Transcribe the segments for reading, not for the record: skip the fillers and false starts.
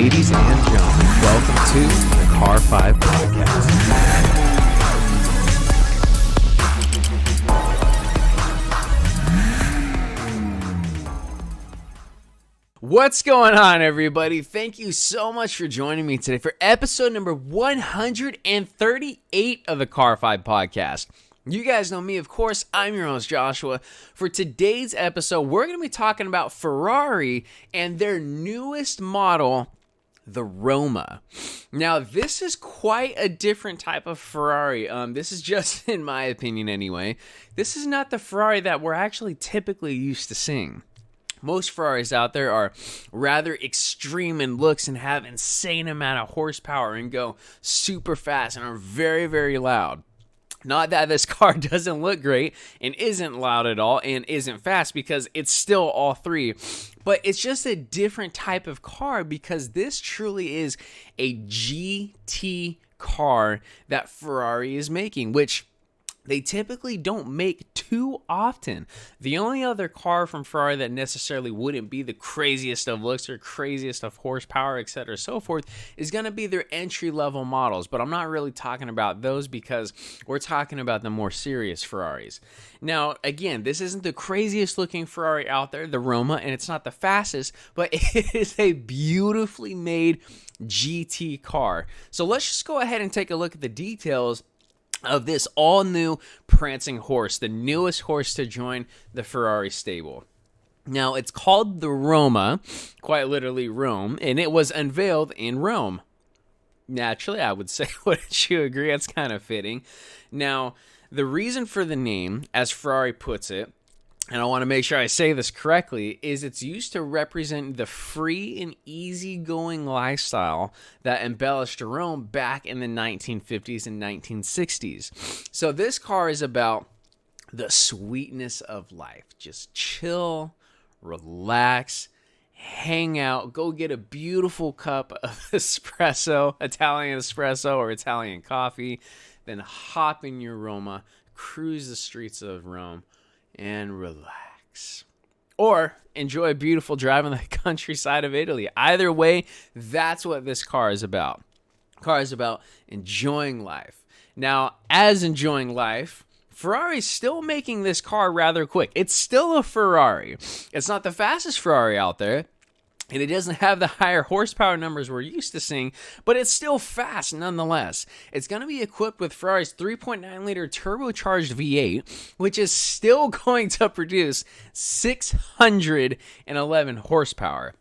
Ladies and gentlemen, welcome to the Car 5 Podcast. What's going on, everybody? Thank you so much for joining me today for episode number 138 of the Car 5 Podcast. You guys know me, of course. I'm your host, Joshua. For today's episode, we're going to be talking about Ferrari and their newest model, the Roma. Now, this is quite a different type of Ferrari. This is just, in my opinion anyway, this is not the Ferrari that we're actually typically used to seeing. Most Ferraris out there are rather extreme in looks and have insane amount of horsepower and go super fast and are very, very loud. Not that this car doesn't look great and isn't loud at all and isn't fast, because it's still all three. But it's just a different type of car because this truly is a GT car that Ferrari is making, which they typically don't make too often. The only other car from Ferrari that necessarily wouldn't be the craziest of looks or craziest of horsepower, etc., so forth, is going to be their entry-level models. But I'm not really talking about those because we're talking about the more serious Ferraris. Now, again, this isn't the craziest looking Ferrari out there, the Roma, and it's not the fastest, but it is a beautifully made GT car. So let's just go ahead and take a look at the details of this all-new prancing horse, the newest horse to join the Ferrari stable. Now, it's called the Roma, quite literally Rome, and it was unveiled in Rome. Naturally, I would say, wouldn't you agree? That's kind of fitting. Now, the reason for the name, as Ferrari puts it, and I want to make sure I say this correctly, is it's used to represent the free and easygoing lifestyle that embellished Rome back in the 1950s and 1960s. So this car is about the sweetness of life. Just chill, relax, hang out, go get a beautiful cup of espresso, Italian espresso or Italian coffee, then hop in your Roma, cruise the streets of Rome, and relax. Or enjoy a beautiful drive on the countryside of Italy. Either way, that's what this car is about. The car is about enjoying life. Now, as enjoying life, Ferrari's still making this car rather quick. It's still a Ferrari. It's not the fastest Ferrari out there, and it doesn't have the higher horsepower numbers we're used to seeing, but it's still fast nonetheless. It's going to be equipped with Ferrari's 3.9-liter turbocharged V8, which is still going to produce 611 horsepower.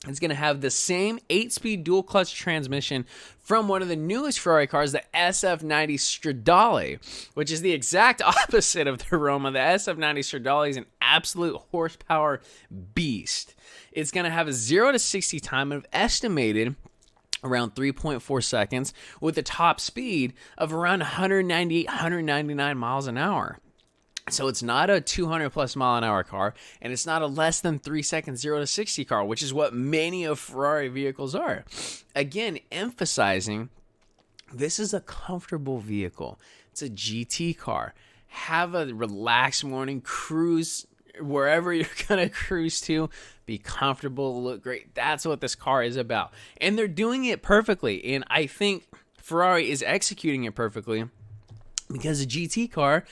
It's going to have the same 8-speed dual-clutch transmission from one of the newest Ferrari cars, the SF90 Stradale, which is the exact opposite of the Roma. The SF90 Stradale is an absolute horsepower beast. It's going to have a 0 to 60 time of estimated around 3.4 seconds with a top speed of around 198, 199 miles an hour. So it's not a 200 plus mile an hour car, and it's not a less than 3 second 0 to 60 car, which is what many of Ferrari vehicles are. Again, emphasizing this is a comfortable vehicle. It's a GT car. Have a relaxed morning, cruise wherever you're going to cruise to, be comfortable, look great. That's what this car is about. And they're doing it perfectly. And I think Ferrari is executing it perfectly because a GT car,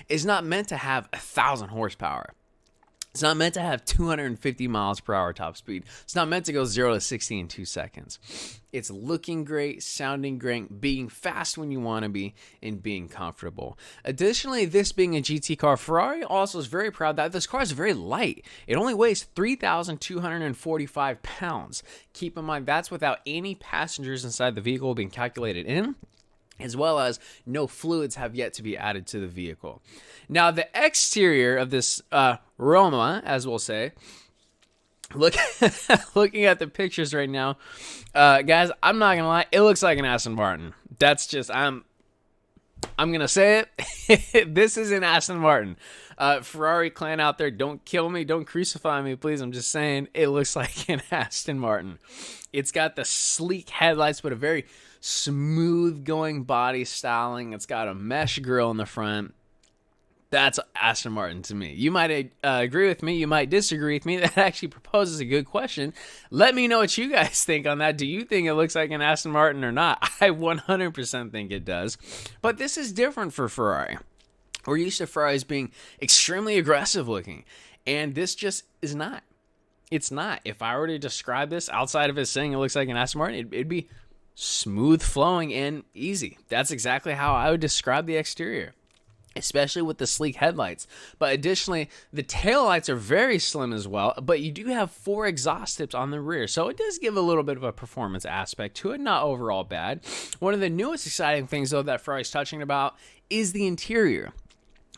is not meant to have 1,000 horsepower. It's not meant to have 250 miles per hour top speed. It's not meant to go 0 to 60 in 2 seconds. It's looking great, sounding great, being fast when you want to be, and being comfortable. Additionally, this being a GT car, Ferrari also is very proud that this car is very light. It only weighs 3,245 pounds. Keep in mind, that's without any passengers inside the vehicle being calculated in, as well as no fluids have yet to be added to the vehicle. Now, the exterior of this Roma, as we'll say, looking at the pictures right now, guys, I'm not gonna lie, it looks like an Aston Martin. That's just, I'm gonna say it. This is an Aston Martin. Ferrari clan out there, don't kill me, don't crucify me, please. I'm just saying, it looks like an Aston Martin. It's got the sleek headlights, but a very smooth going body styling. It's got a mesh grille in the front. That's Aston Martin to me. You might agree with me. You might disagree with me. That actually proposes a good question. Let me know what you guys think on that. Do you think it looks like an Aston Martin or not? I 100% think it does. But this is different for Ferrari. We're used to Ferraris being extremely aggressive looking. And this just is not. It's not. If I were to describe this outside of it saying it looks like an Aston Martin, it'd be smooth flowing and easy. That's exactly how I would describe the exterior, especially with the sleek headlights. But additionally, the taillights are very slim as well, but you do have 4 exhaust tips on the rear, so it does give a little bit of a performance aspect to it, not overall bad. One of the newest exciting things, though, that Ferrari's touching about is the interior,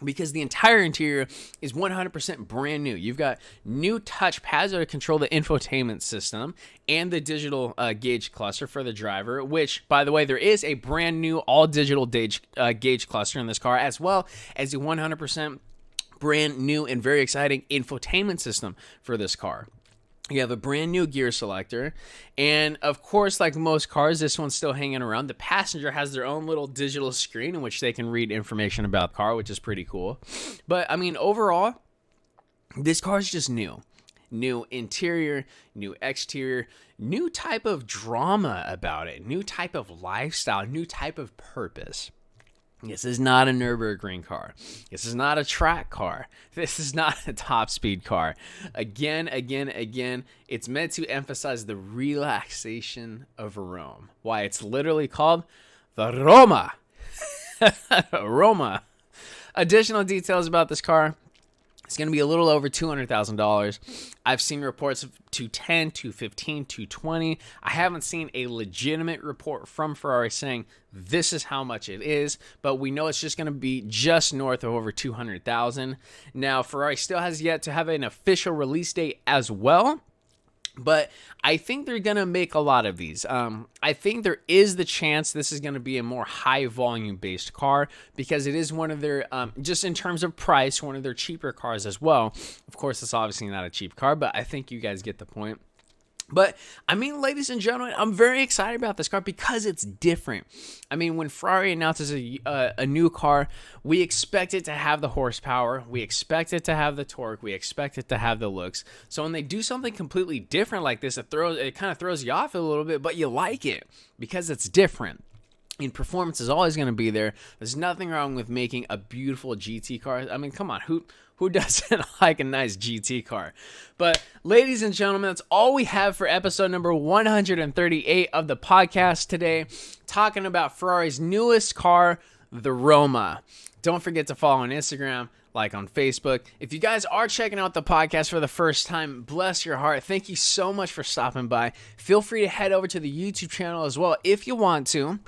because the entire interior is 100% brand new. You've got new touch pads that control the infotainment system and the digital gauge cluster for the driver, which, by the way, there is a brand new all-digital gauge cluster in this car, as well as a 100% brand new and very exciting infotainment system for this car. You have a brand new gear selector, and of course, like most cars, this one's still hanging around. The passenger has their own little digital screen in which they can read information about the car, which is pretty cool. But I mean, overall, this car is just new. New interior, new exterior, new type of drama about it, new type of lifestyle, new type of purpose. This is not a Nürburgring car. This is not a track car. This is not a top speed car. Again, it's meant to emphasize the relaxation of Rome. Why it's literally called the Roma. Roma. Additional details about this car. It's going to be a little over $200,000. I've seen reports of 210, 215, 220. I haven't seen a legitimate report from Ferrari saying this is how much it is, but we know it's just going to be just north of over 200,000. Now, Ferrari still has yet to have an official release date as well, but I think they're going to make a lot of these. I think there is the chance this is going to be a more high volume based car, because it is one of their, just in terms of price, one of their cheaper cars as well. Of course, it's obviously not a cheap car, but I think you guys get the point. But, I mean, ladies and gentlemen, I'm very excited about this car because it's different. I mean, when Ferrari announces a new car, we expect it to have the horsepower, we expect it to have the torque, we expect it to have the looks. So when they do something completely different like this, it kind of throws you off a little bit, but you like it because it's different. And performance is always going to be there. There's nothing wrong with making a beautiful GT car. I mean, come on, who doesn't like a nice GT car? But ladies and gentlemen, that's all we have for episode number 138 of the podcast today, talking about Ferrari's newest car, the Roma. Don't forget to follow on Instagram, like on Facebook. If you guys are checking out the podcast for the first time, bless your heart. Thank you so much for stopping by. Feel free to head over to the YouTube channel as well if you want to.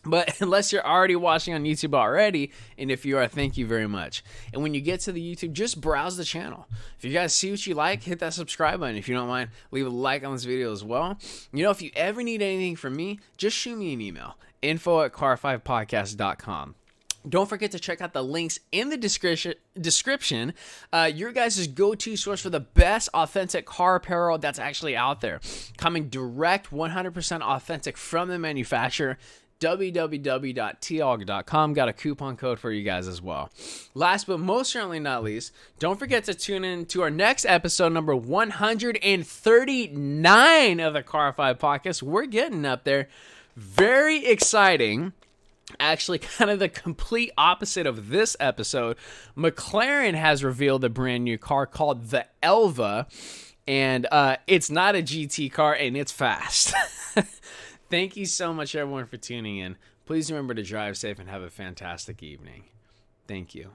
But unless you're already watching on YouTube already, and if you are, thank you very much. And when you get to the YouTube, just browse the channel. If you guys see what you like, hit that subscribe button. If you don't mind, leave a like on this video as well. You know, if you ever need anything from me, just shoot me an email, info@car5podcast.com. Don't forget to check out the links in the description. Your guys' go-to source for the best authentic car apparel that's actually out there. Coming direct, 100% authentic from the manufacturer. www.tog.com. Got a coupon code for you guys as well. Last but most certainly not least, don't forget to tune in to our next episode, number 139 of the Car 5 podcast. We're getting up there. Very exciting. Actually, kind of the complete opposite of this episode. McLaren has revealed a brand new car called the Elva, and it's not a GT car, and it's fast. Thank you so much, everyone, for tuning in. Please remember to drive safe and have a fantastic evening. Thank you.